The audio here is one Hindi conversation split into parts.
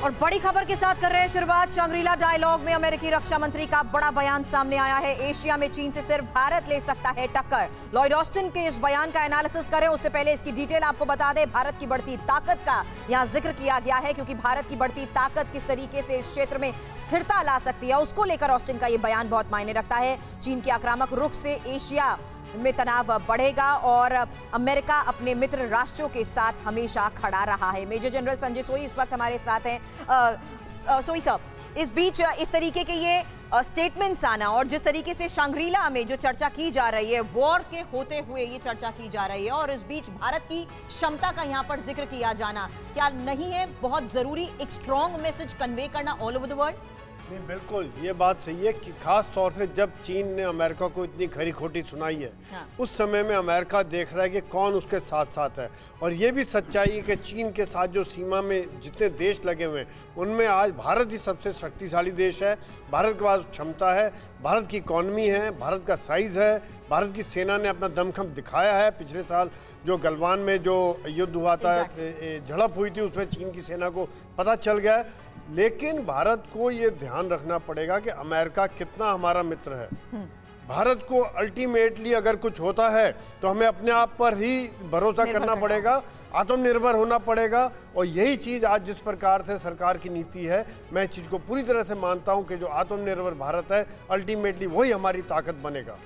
और बड़ी खबर के साथ कर रहे हैं शुरुआत। शंग्रीला डायलॉग में अमेरिकी रक्षा मंत्री का बड़ा बयान सामने आया है। एशिया में चीन से सिर्फ भारत ले सकता है टक्कर। लॉयड ऑस्टिन के इस बयान का एनालिसिस करें उससे पहले इसकी डिटेल आपको बता दें। भारत की बढ़ती ताकत का यहां जिक्र किया गया है, क्योंकि भारत की बढ़ती ताकत किस तरीके से इस क्षेत्र में स्थिरता ला सकती है, उसको लेकर ऑस्टिन का यह बयान बहुत मायने रखता है। चीन के आक्रामक रुख से एशिया में तनाव बढ़ेगा और अमेरिका अपने मित्र राष्ट्रों के साथ हमेशा खड़ा रहा है। मेजर जनरल संजय सोई इस वक्त हमारे साथ हैं। सोई साहब, इस बीच इस तरीके के ये स्टेटमेंट्स आना और जिस तरीके से शंग्रीला में जो चर्चा की जा रही है, वॉर के होते हुए ये चर्चा की जा रही है, और इस बीच भारत की क्षमता का यहाँ पर जिक्र किया जाना, क्या नहीं है बहुत जरूरी एक स्ट्रॉन्ग मैसेज कन्वे करना ऑल ओवर द वर्ल्ड? नहीं, बिल्कुल ये बात सही है कि खास तौर से जब चीन ने अमेरिका को इतनी खरी खोटी सुनाई है, उस समय में अमेरिका देख रहा है कि कौन उसके साथ साथ है। और ये भी सच्चाई है कि चीन के साथ जो सीमा में जितने देश लगे हुए हैं उनमें आज भारत ही सबसे शक्तिशाली देश है। भारत के पास क्षमता है, भारत की इकॉनमी है, भारत का साइज़ है, भारत की सेना ने अपना दमखम दिखाया है। पिछले साल जो गलवान में जो युद्ध हुआ था, झड़प हुई थी, उसमें चीन की सेना को पता चल गया है। लेकिन भारत को ये ध्यान रखना पड़ेगा कि अमेरिका कितना हमारा मित्र है। भारत को अल्टीमेटली अगर कुछ होता है तो हमें अपने आप पर ही भरोसा करना पड़ेगा, आत्मनिर्भर होना पड़ेगा। और यही चीज़ आज जिस प्रकार से सरकार की नीति है, मैं इस चीज़ को पूरी तरह से मानता हूं कि जो आत्मनिर्भर भारत है, अल्टीमेटली वही हमारी ताकत बनेगा।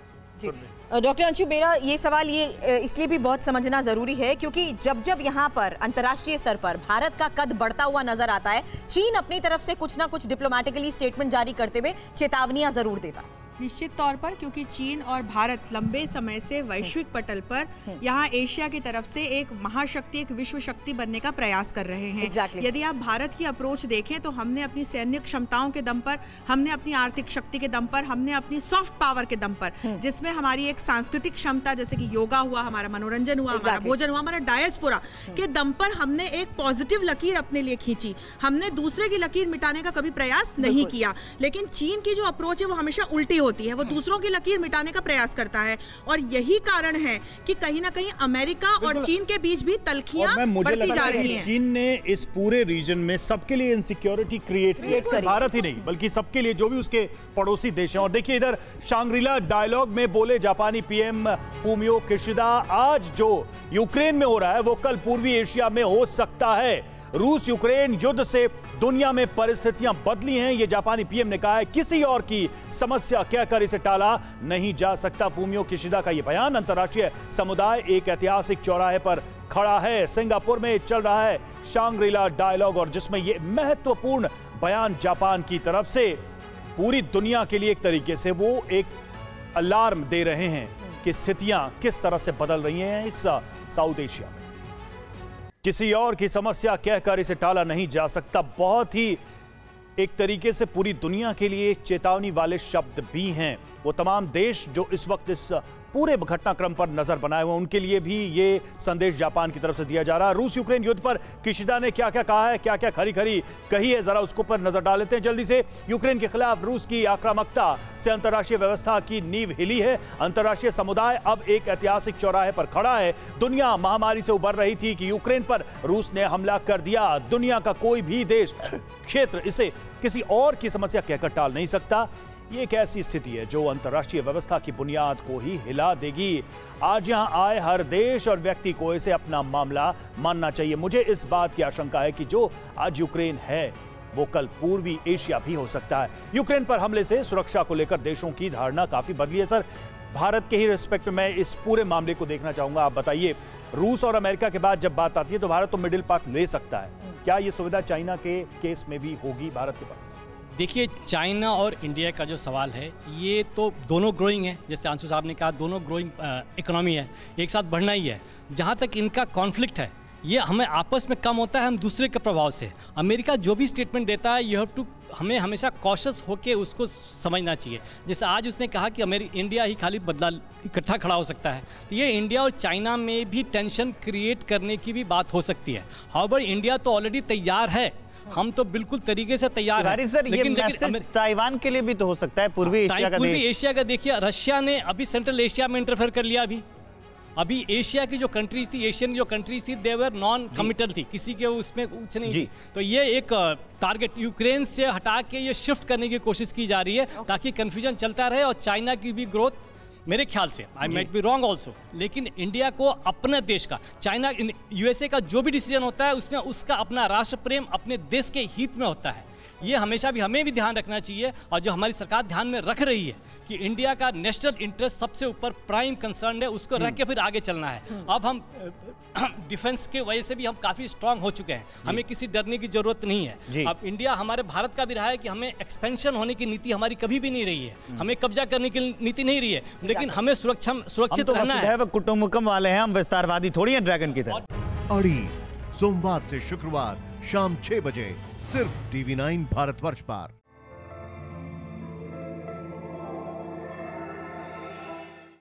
डॉक्टर अंशु, मेरा ये सवाल ये इसलिए भी बहुत समझना जरूरी है क्योंकि जब जब यहाँ पर अंतर्राष्ट्रीय स्तर पर भारत का कद बढ़ता हुआ नजर आता है, चीन अपनी तरफ से कुछ ना कुछ डिप्लोमेटिकली स्टेटमेंट जारी करते हुए चेतावनियां जरूर देता है। निश्चित तौर पर, क्योंकि चीन और भारत लंबे समय से वैश्विक पटल पर यहाँ एशिया की तरफ से एक महाशक्ति, एक विश्व शक्ति बनने का प्रयास कर रहे हैं। यदि आप भारत की अप्रोच देखें तो हमने अपनी सैन्य क्षमताओं के दम पर, हमने अपनी आर्थिक शक्ति के दम पर, हमने अपनी सॉफ्ट पावर के दम पर, जिसमें हमारी एक सांस्कृतिक क्षमता जैसे कि योगा हुआ, हमारा मनोरंजन हुआ, हमारा भोजन हुआ, हमारा डायस्पोरा के दम पर हमने एक पॉजिटिव लकीर अपने लिए खींची। हमने दूसरे की लकीर मिटाने का कभी प्रयास नहीं किया। लेकिन चीन की जो अप्रोच है वो हमेशा उल्टी होती है, वो दूसरों की लकीर मिटाने का प्रयास करता है। और यही कारण है कि कहीं ना कहीं अमेरिका और चीन के बीच भी तल्खियां बढ़ती जा रही हैं। चीन ने इस पूरे रीजन में सबके लिए इनसिक्योरिटी क्रिएट की, भारत ही नहीं बल्कि सबके लिए, जो भी उसके पड़ोसी देश हैं। और देखिए इधर शांग्रीला डायलॉग में बोले जापानी पीएम फूमियो किशिदा, आज जो यूक्रेन में हो रहा है वो कल पूर्वी एशिया में हो सकता है। रूस यूक्रेन युद्ध से दुनिया में परिस्थितियां बदली हैं, ये जापानी पीएम ने कहा है। किसी और की समस्या कहकर इसे टाला नहीं जा सकता। फूमियो किशिदा का यह बयान, अंतर्राष्ट्रीय समुदाय एक ऐतिहासिक चौराहे पर खड़ा है। सिंगापुर में चल रहा है शांग्रीला डायलॉग, और जिसमें यह महत्वपूर्ण बयान जापान की तरफ से पूरी दुनिया के लिए एक तरीके से वो एक अलार्म दे रहे हैं कि स्थितियां किस तरह से बदल रही हैं इस साउथ एशिया में। किसी और की समस्या कहकर इसे टाला नहीं जा सकता। बहुत ही एक तरीके से पूरी दुनिया के लिए चेतावनी वाले शब्द भी हैं। वो तमाम देश जो इस वक्त इस पूरे घटनाक्रम पर नजर बनाए हुए, उनके लिए भी ये संदेश जापान की तरफ से दिया जा रहा है। रूस यूक्रेन युद्ध पर किशिदा ने क्या क्या कहा है, क्या क्या खरी खरी कही है, जरा उसको पर नजर डाल लेते हैं जल्दी से। यूक्रेन के खिलाफ रूस की आक्रामकता से अंतर्राष्ट्रीय व्यवस्था की नींव हिली है। अंतर्राष्ट्रीय समुदाय अब एक ऐतिहासिक चौराहे पर खड़ा है। दुनिया महामारी से उबर रही थी कि यूक्रेन पर रूस ने हमला कर दिया। दुनिया का कोई भी देश, क्षेत्र इसे किसी और की समस्या कहकर टाल नहीं सकता। ये एक ऐसी स्थिति है जो अंतर्राष्ट्रीय व्यवस्था की बुनियाद को ही हिला देगी। आज यहां आए हर देश और व्यक्ति को इसे अपना मामला मानना चाहिए। मुझे इस बात की आशंका है कि जो आज यूक्रेन है वो कल पूर्वी एशिया भी हो सकता है। यूक्रेन पर हमले से सुरक्षा को लेकर देशों की धारणा काफी बदली है। सर, भारत के ही रिस्पेक्ट में इस पूरे मामले को देखना चाहूंगा। आप बताइए, रूस और अमेरिका के बाद जब बात आती है तो भारत तो मिडिल पाथ ले सकता है, क्या ये सुविधा चाइना के केस में भी होगी भारत के पास? देखिए, चाइना और इंडिया का जो सवाल है, ये तो दोनों ग्रोइंग है, जैसे अंशु साहब ने कहा, दोनों ग्रोइंग इकोनॉमी है, एक साथ बढ़ना ही है। जहाँ तक इनका कॉन्फ्लिक्ट है, ये हमें आपस में कम होता है हम दूसरे के प्रभाव से। अमेरिका जो भी स्टेटमेंट देता है, यू हैव टू, हमें हमेशा कॉशियस होकर उसको समझना चाहिए। जैसे आज उसने कहा कि इंडिया ही खाली बदला इकट्ठा खड़ा हो सकता है, तो ये इंडिया और चाइना में भी टेंशन क्रिएट करने की भी बात हो सकती है। हाउएवर इंडिया तो ऑलरेडी तैयार है, हम तो बिल्कुल तरीके से तैयार हैं। सर, लेकिन ताइवान के लिए भी तो हो सकता है, पूर्वी एशिया का देश। पूर्वी एशिया का देखिए, रशिया ने अभी सेंट्रल एशिया में इंटरफेयर कर लिया अभी। अभी एशिया की जो कंट्रीज थी, एशियन जो कंट्रीज थी, देवर नॉन कमिटल थी, किसी के उसमें कुछ नहीं थी। तो ये एक टारगेट यूक्रेन से हटा के ये शिफ्ट करने की कोशिश की जा रही है ताकि कंफ्यूजन चलता रहे और चाइना की भी ग्रोथ मेरे ख्याल से, I might be wrong also, लेकिन इंडिया को अपने देश का, चाइना यूएसए का जो भी डिसीजन होता है उसमें उसका अपना राष्ट्र प्रेम अपने देश के हित में होता है। ये हमेशा भी हमें भी ध्यान रखना चाहिए और जो हमारी सरकार ध्यान में रख रही है कि इंडिया का नेशनल इंटरेस्ट सबसे ऊपर प्राइम कंसर्न है, उसको रख के फिर आगे चलना है। अब हम डिफेंस के वजह से भी हम काफ़ी स्ट्रांग हो चुके हैं, हमें किसी डरने की जरूरत नहीं है। अब इंडिया हमारे भारत का भी रहा है कि हमें एक्सपेंशन होने की नीति हमारी कभी भी नहीं रही है, हमें कब्जा करने की नीति नहीं रही है, लेकिन हमें सुरक्षित रहना है। कुटुंबकम वाले हैं हम, विस्तारवादी थोड़ी है ड्रैगन की तरह। अड़ी सोमवार से शुक्रवार शाम 6 बजे सिर्फ TV9 भारतवर्ष पर।